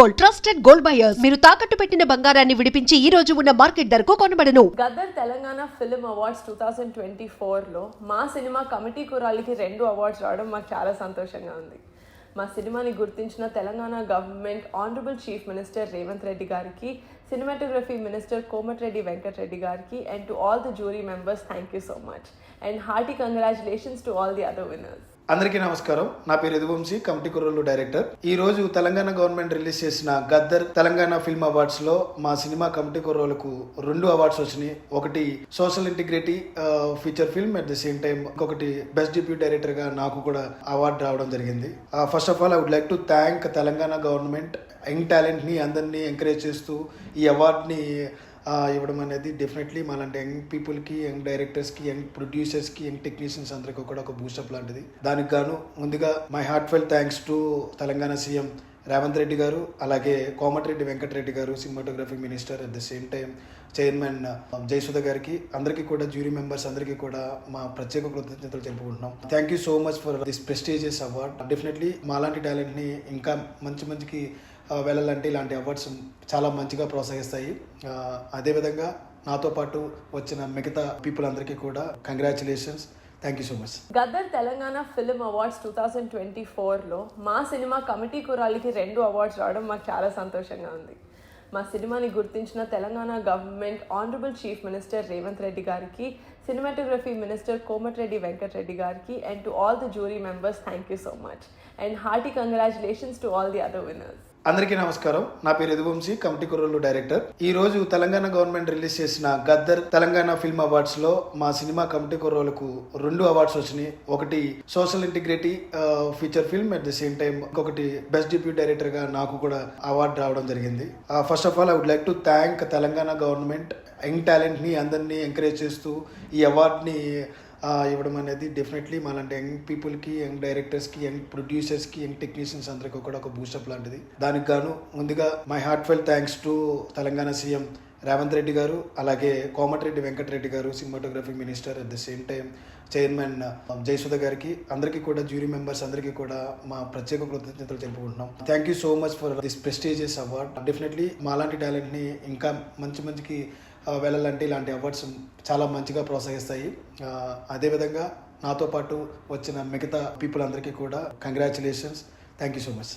Gold, trusted gold buyers. మీరు తాకట్టు పెట్టిన బంగారాన్ని విడిపించి ఈ రోజు ఉన్న మార్కెట్ ధరకు కొనబడను. గద్దర్ తెలంగాణ ఫిల్మ్ అవార్డ్స్ 2024లో మా సినిమా కమిటీ కురాలికి 2 అవార్డ్స్ రావడం మాకు చాలా సంతోషంగా ఉంది. మా సినిమాని గుర్తించిన Telangana government honourable chief minister Revanth Reddy గారికి, సినిమాటోగ్రఫీ మినిస్టర్ కోమటిరెడ్డి వెంకటరెడ్డి గారికి, and to all the jury members, thank you so much. And hearty congratulations to all the other winners. అందరికీ నమస్కారం. నా పేరు యదువంశీ, కమిటీ కుర్రోళ్ళు డైరెక్టర్. ఈ రోజు తెలంగాణ గవర్నమెంట్ రిలీజ్ చేసిన గద్దర్ తెలంగాణ ఫిల్మ్ అవార్డ్స్ లో మా సినిమా కమిటీ కుర్రోళ్ళకు 2 అవార్డ్స్ వచ్చినాయి. ఒకటి social integrity feature film, at the same time ఇంకొకటి బెస్ట్ డిప్యూటీ డైరెక్టర్ గా నాకు కూడా అవార్డు రావడం జరిగింది. First of all I would like to thank Telangana government. Young talent ని అందరినీ ఎంకరేజ్ చేస్తూ ఈ అవార్డుని ఇవ్వడం అనేది డెఫినెట్లీ మాలాంటి యంగ్ పీపుల్కి, యంగ్ డైరెక్టర్స్కి, యంగ్ ప్రొడ్యూసర్స్కి, యంగ్ టెక్నీషియన్స్ అందరికీ కూడా ఒక బూస్టప్ లాంటిది. దానికి గాను ముందుగా my heart felt thanks to Telangana CM Revanth Reddy గారు, అలాగే కోమటిరెడ్డి వెంకటరెడ్డి గారు, cinematography minister, at the same time chairman Jayasudha గారికి, అందరికీ కూడా జ్యూరీ మెంబర్స్ అందరికీ కూడా మా ప్రత్యేక కృతజ్ఞతలు తెలుపుకుంటున్నాం. Thank you so much for this prestigious award. Definitely మాలాంటి టాలెంట్ని ఇంకా మంచికి వెళ్ళాలంటే ఇలాంటి అవార్డ్స్ చాలా మంచిగా ప్రోత్సహిస్తాయి. అదేవిధంగా నాతో పాటు వచ్చిన మిగతా పీపుల్ అందరికీ కూడా congratulations. Thank you so much. Gaddar Telangana film awards 2024లో మా సినిమా కమిటీ కురాలికి 2 అవార్డ్స్ రావడం మాకు చాలా సంతోషంగా ఉంది. మా సినిమాని గుర్తించిన Telangana government honourable chief minister Revanth Reddy గారికి, సినిమాటోగ్రఫీ మినిస్టర్ కోమటిరెడ్డి వెంకటరెడ్డి గారికి, and to all the jury members, thank you so much. And hearty congratulations to all the other winners. అందరికీ నమస్కారం. నా పేరు యదువంశీ, కమిటీ కుర్రోళ్ళు డైరెక్టర్. ఈ రోజు తెలంగాణ గవర్నమెంట్ రిలీజ్ చేసిన గద్దర్ తెలంగాణ ఫిల్మ్ అవార్డ్స్ లో మా సినిమా కమిటీ కుర్రోళ్ళకు 2 అవార్డ్స్ వచ్చినాయి. ఒకటి social integrity feature film, at the same time ఇంకొకటి బెస్ట్ డిప్యూటీ డైరెక్టర్ గా నాకు కూడా అవార్డు రావడం జరిగింది. First of all I would like to thank Telangana government. Young talent ని అందరినీ ఎంకరేజ్ చేస్తూ ఈ అవార్డుని ఇవ్వడం అనేది డెఫినెట్లీ మాలాంటి యంగ్ పీపుల్కి, యంగ్ డైరెక్టర్స్కి, యంగ్ ప్రొడ్యూసర్స్కి, యంగ్ టెక్నీషియన్స్ అందరికీ కూడా ఒక బూస్టప్ లాంటిది. దానికి గాను ముందుగా my heart felt thanks to Telangana CM Revanth Reddy గారు, అలాగే కోమటిరెడ్డి వెంకటరెడ్డి గారు, cinematography minister, at the same time chairman Jayasudha గారికి, అందరికీ కూడా జ్యూరీ మెంబర్స్ అందరికీ కూడా మా ప్రత్యేక కృతజ్ఞతలు తెలుపుకుంటున్నాం. Thank you so much for this prestigious award. Definitely మాలాంటి టాలెంట్ని ఇంకా మంచికి వెళ్ళాలంటే ఇలాంటి అవార్డ్స్ చాలా మంచిగా ప్రోత్సహిస్తాయి. అదేవిధంగా నాతో పాటు వచ్చిన మిగతా పీపుల్ అందరికీ కూడా congratulations. Thank you so much.